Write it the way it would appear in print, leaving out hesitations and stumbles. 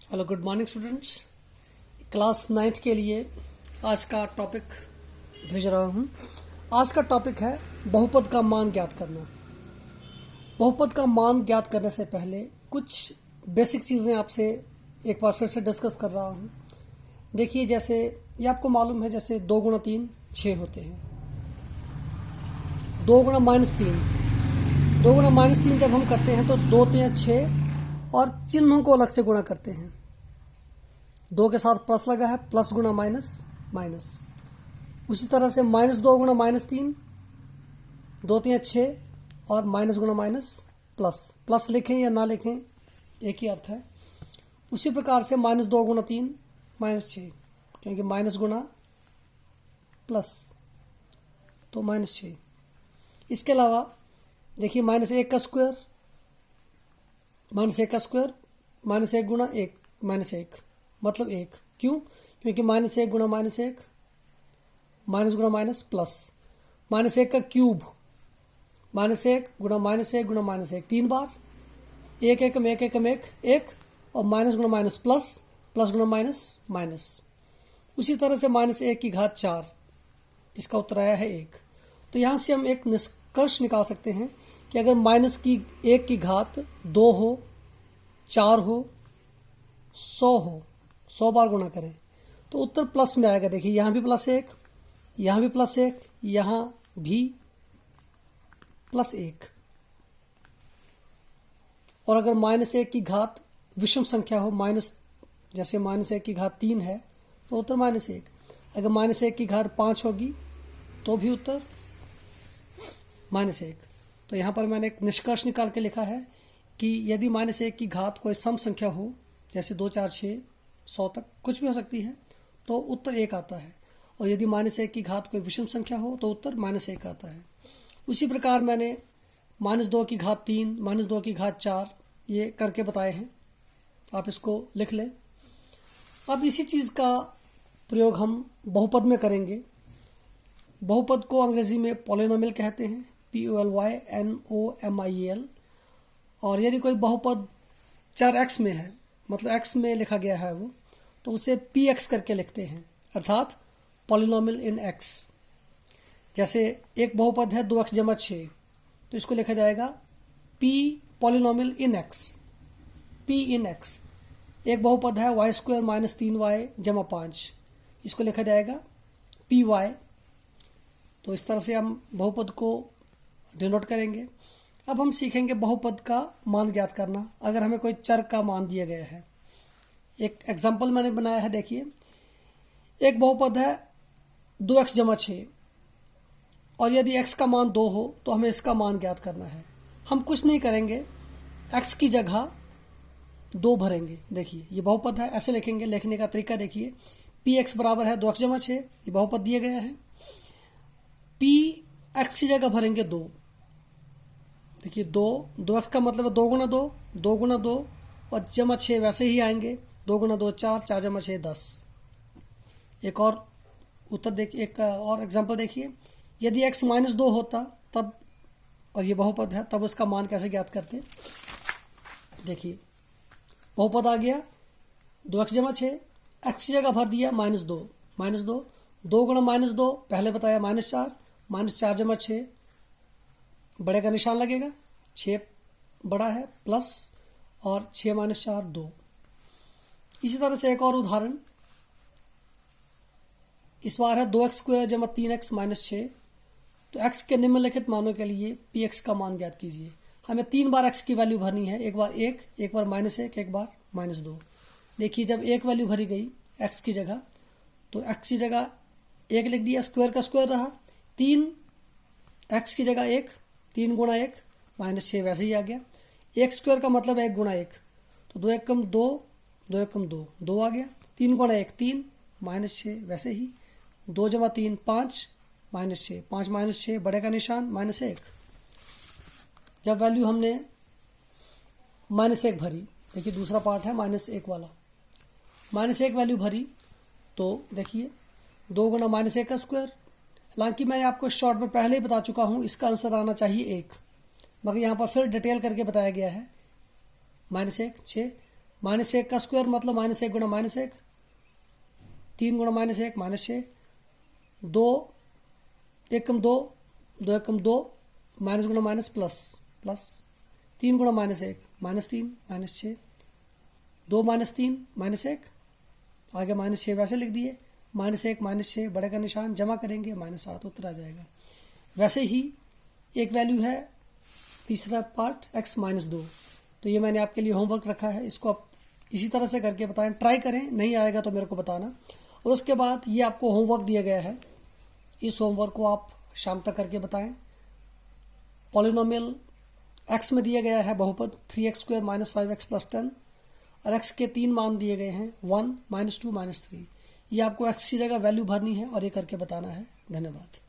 Hello good morning students. Class 9th के लिए आज का टॉपिक भेज रहा हूँ। आज का टॉपिक है बहुपद का मान ज्ञात करना। बहुपद का मान ज्ञात करने से पहले कुछ बेसिक चीज़ें आपसे एक बार फिर से डिस्कस कर रहा हूँ। देखिए, जैसे ये आपको मालूम है, जैसे 2 गुणा 3 6 होते हैं। 2 गुणा माइनस तीन जब हम करते हैं तो 2 3 6 और चिन्हों को अलग से गुणा करते हैं। 2 के साथ प्लस लगा है, प्लस गुणा माइनस माइनस। उसी तरह से -2 गुणा -3, 2 3 6 और माइनस गुणा माइनस प्लस। प्लस लिखें या ना लिखें एक ही अर्थ है। उसी प्रकार से -2 गुणा 3 -6, क्योंकि माइनस गुणा प्लस तो -6। इसके अलावा देखिए -1 का स्क्वायर, -1 गुणा 1 -1 मतलब 1। क्यों? क्योंकि -1 गुणा -1 माइनस गुणा माइनस प्लस। -1 का क्यूब, -1 गुणा -1 गुणा -1 3 बार, 1 एकम 1 एकम 1 1 और माइनस गुणा माइनस प्लस, प्लस गुणा माइनस माइनस। उसी तरह से -1 की घात 4, इसका उत्तर आया है 1। तो यहाँ से हम एक निष्कर्ष निकाल सकते हैं कि अगर -1 की घात 2 हो, 4 हो, 100 हो, 100 बार गुणा करें तो उत्तर प्लस में आएगा। देखिए, यहाँ भी +1, यहाँ भी +1, यहाँ भी +1। और अगर -1 की घात विषम संख्या हो, जैसे -1 की घात 3 है तो उत्तर -1। अगर -1 की घात 5 होगी तो भी उत्तर -1। तो यहाँ पर मैंने एक निष्कर्ष निकाल के लिखा है कि यदि -1 की घात कोई सम संख्या हो, जैसे 2 4 6 100 तक कुछ भी हो सकती है, तो उत्तर 1 आता है। और यदि -1 की घात कोई विषम संख्या हो तो उत्तर -1 आता है। उसी प्रकार मैंने -2 की घात 3, -2 की घात 4 ये करके बताए हैं, आप इसको लिख लें। अब इसी चीज़ का प्रयोग हम बहुपद में करेंगे। बहुपद को अंग्रेजी में पॉलिनोमियल कहते हैं, POLYNOMIAL। और यदि कोई बहुपद चर x में है, मतलब x में लिखा गया है वो, तो उसे PX करके लिखते हैं, अर्थात पॉलिनोमियल इन x। जैसे एक बहुपद है 2x जमा 6, तो इसको लिखा जाएगा P पॉलिनोमियल इन x, P इन x। एक बहुपद है y² - 3y जमा 5, इसको लिखा जाएगा PY। तो इस तरह से हम बहुपद को डिनोट करेंगे। अब हम सीखेंगे बहुपद का मान ज्ञात करना। अगर हमें कोई चर का मान दिया गया है, एक एग्जाम्पल मैंने बनाया है। देखिए, एक बहुपद है 2x जमा 6 और यदि x का मान 2 हो तो हमें इसका मान ज्ञात करना है। हम कुछ नहीं करेंगे, x की जगह 2 भरेंगे। देखिए, ये बहुपद है, ऐसे लिखेंगे। लिखने का तरीका देखिए, PX बराबर है 2x जमा 6, ये बहुपद दिया गया है। PX की जगह भरेंगे 2। देखिए, 2x का मतलब है 2 गुणा 2, 2 गुणा 2 और जमा 6 वैसे ही आएंगे। 2 गुणा 2 4, 4 जमा 6 10। एक और उत्तर देखिए, एक और एग्जांपल देखिए। यदि x -2 होता तब, और ये बहुपद है, तब उसका मान कैसे ज्ञात करते। देखिए, बहुपद आ गया 2x जमा 6, x की जगह भर दिया -2, 2 गुणा -2 पहले बताया -4, -4 जमा 6 बड़े का निशान लगेगा, 6 बड़ा है, प्लस और 6 - 4 2। इसी तरह से एक और उदाहरण, इस बार है 2x² जमा 3x - 6। तो x के निम्नलिखित मानों के लिए PX का मान ज्ञात कीजिए। हमें 3 बार x की वैल्यू भरनी है, एक बार 1, एक बार -1, एक बार -2। देखिए, जब एक वैल्यू भरी गई x की जगह, तो x की जगह 1 लिख दिया, स्क्वायर का स्क्वायर रहा। 3 x की जगह 1, 3 गुणा 1 -6 वैसे ही आ गया। 1 स्क्वायर का मतलब है 1 गुणा 1, तो 2 एकम 2, 2 एकम 2, 2 आ गया। 3 गुणा 1 3, -6 वैसे ही। 2 जमा 3 5, -6, 5 -6 बड़े का निशान -1। जब वैल्यू हमने -1 भरी, देखिए दूसरा पार्ट है -1 वाला, -1 वैल्यू भरी, तो देखिए 2 गुणा -1 का स्क्वायर। हालांकि मैं आपको शॉर्ट में पहले ही बता चुका हूँ, इसका आंसर आना चाहिए 1, मगर यहाँ पर फिर डिटेल करके बताया गया है। -1 6 -1 का स्क्वायर मतलब -1 गुणा -1, 3 गुणा -1 -6, 2 एकम 2, 2 एकम 2, माइनस गुणा माइनस प्लस 3 गुणा -1 -3 -6, 2 -3 -1, आगे -6 वैसे लिख दिए, -1 -6 बड़े का निशान जमा करेंगे -7 उत्तर आ जाएगा। वैसे ही एक वैल्यू है तीसरा पार्ट x -2, तो ये मैंने आपके लिए होमवर्क रखा है, इसको आप इसी तरह से करके बताएं, ट्राई करें, नहीं आएगा तो मेरे को बताना। और उसके बाद ये आपको होमवर्क दिया गया है, इस होमवर्क को आप शाम तक करके बताएं। पॉलिनोमियल x में दिया गया है बहुपद 3x² - 5x + 10 और x के 3 मान दिए गए हैं 1 -2 -3। ये आपको x की जगह वैल्यू भरनी है और ये करके बताना है। धन्यवाद।